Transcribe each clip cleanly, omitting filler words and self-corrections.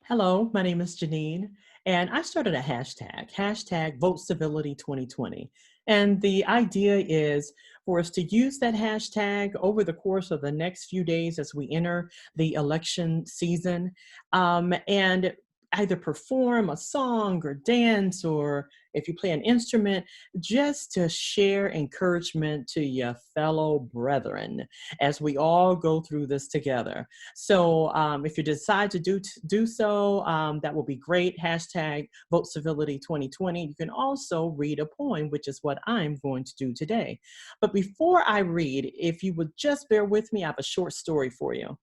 Hello, my name is Janine, and I started a hashtag Vote Civility 2020. And the idea is for us to use that hashtag over the course of the next few days as we enter the election season, and either perform a song or dance, or if you play an instrument, just to share encouragement to your fellow brethren as we all go through this together. So if you decide to do so, that will be great. Hashtag Vote Civility 2020. You can also read a poem, which is what I'm going to do today. But before I read, if you would just bear with me, I have a short story for you.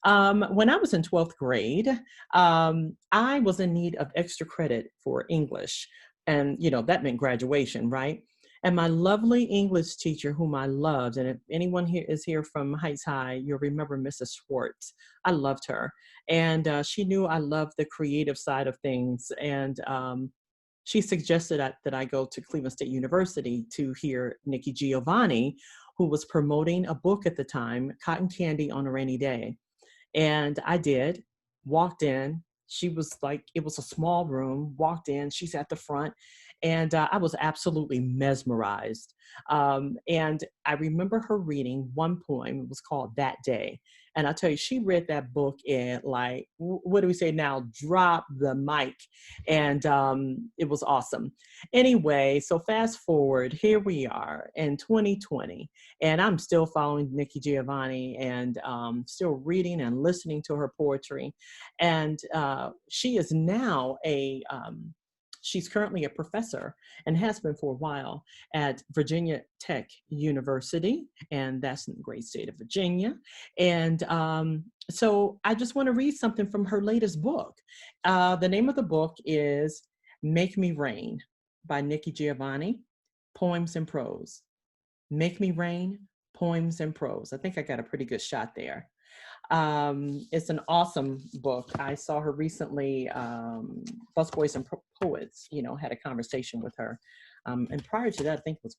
When I was in 12th grade, I was in need of extra credit for English. And, that meant graduation, right? And my lovely English teacher, whom I loved, and if anyone here is here from Heights High, you'll remember Mrs. Schwartz. I loved her. And she knew I loved the creative side of things. And she suggested that I go to Cleveland State University to hear Nikki Giovanni, who was promoting a book at the time, Cotton Candy on a Rainy Day. And I did, walked in. She was like, it was a small room, walked in, she's at the front, and I was absolutely mesmerized. And I remember her reading one poem, it was called That Day. And I tell you, she read that book in like, what do we say now? Drop the mic. And it was awesome. Anyway, so fast forward, here we are in 2020. And I'm still following Nikki Giovanni and still reading and listening to her poetry. And she is now she's currently a professor and has been for a while at Virginia Tech University, and that's in the great state of Virginia. And so I just want to read something from her latest book. The name of the book is Make Me Rain by Nikki Giovanni, Poems and Prose. Make Me Rain, Poems and Prose. I think I got a pretty good shot there. It's an awesome book. I saw her recently, Busboys and Poets, had a conversation with her. And prior to that, I think it was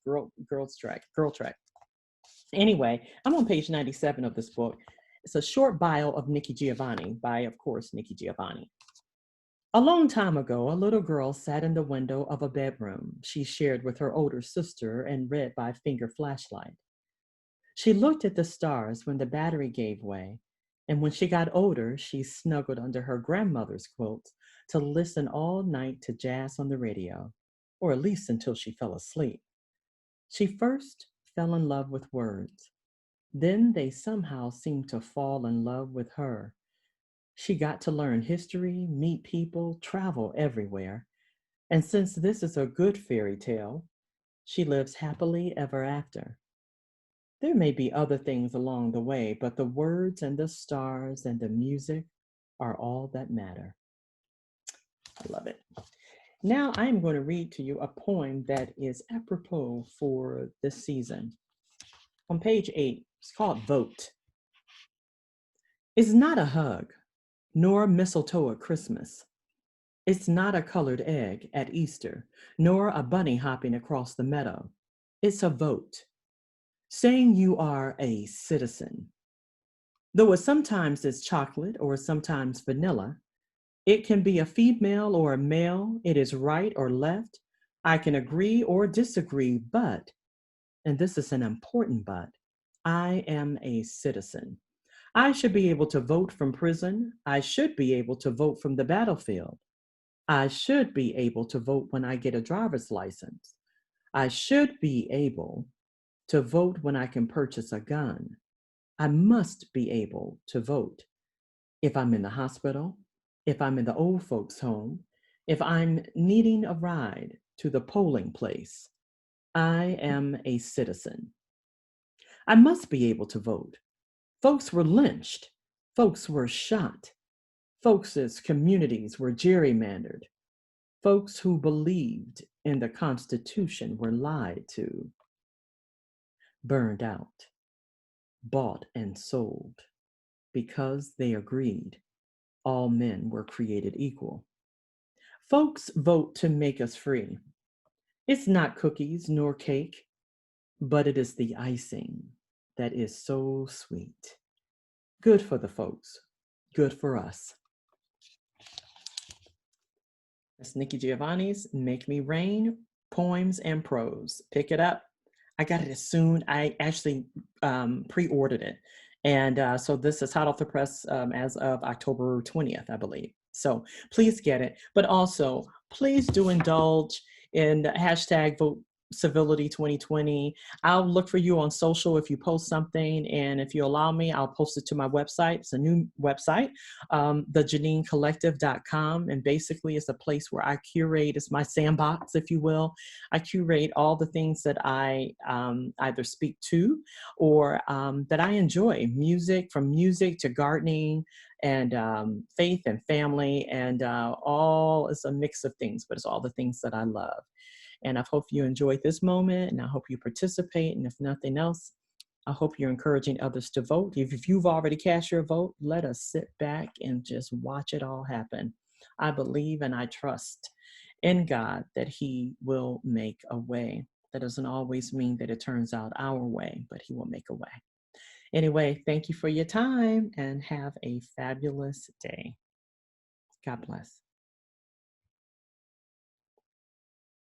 Girl Trek. Anyway, I'm on page 97 of this book. It's a short bio of Nikki Giovanni by, of course, Nikki Giovanni. A long time ago, a little girl sat in the window of a bedroom she shared with her older sister and read by finger flashlight. She looked at the stars when the battery gave way, and when she got older, she snuggled under her grandmother's quilt to listen all night to jazz on the radio, or at least until she fell asleep. She first fell in love with words. Then they somehow seemed to fall in love with her. She got to learn history, meet people, travel everywhere. And since this is a good fairy tale, she lives happily ever after. There may be other things along the way, but the words and the stars and the music are all that matter. I love it. Now I am going to read to you a poem that is apropos for this season. On page 8, it's called Vote. It's not a hug, nor mistletoe at Christmas. It's not a colored egg at Easter, nor a bunny hopping across the meadow. It's a vote, saying you are a citizen. Though it sometimes is chocolate or sometimes vanilla, it can be a female or a male, it is right or left. I can agree or disagree, but, and this is an important but, I am a citizen. I should be able to vote from prison. I should be able to vote from the battlefield. I should be able to vote when I get a driver's license. I should be able to vote when I can purchase a gun. I must be able to vote if I'm in the hospital, if I'm in the old folks' home, if I'm needing a ride to the polling place. I am a citizen. I must be able to vote. Folks were lynched. Folks were shot. Folks' communities were gerrymandered. Folks who believed in the Constitution were lied to, burned out, bought and sold because they agreed all men were created equal. Folks vote to make us free. It's not cookies nor cake, but it is the icing that is so sweet. Good for the folks, good for us. It's Nikki Giovanni's Make Me Rain, Poems and Prose. Pick it up. I got it as soon. I actually pre-ordered it. And so this is hot off the press as of October 20th, I believe. So please get it. But also, please do indulge in the hashtag Vote Civility 2020. I'll look for you on social if you post something. And if you allow me, I'll post it to my website. It's a new website, thejaninecollective.com. And basically, it's a place where I curate, it's my sandbox, if you will. I curate all the things that I either speak to or that I enjoy music, from music to gardening and faith and family, and all is a mix of things, but it's all the things that I love. And I hope you enjoyed this moment, and I hope you participate. And if nothing else, I hope you're encouraging others to vote. If you've already cast your vote, let us sit back and just watch it all happen. I believe and I trust in God that He will make a way. That doesn't always mean that it turns out our way, but He will make a way. Anyway, thank you for your time and have a fabulous day. God bless.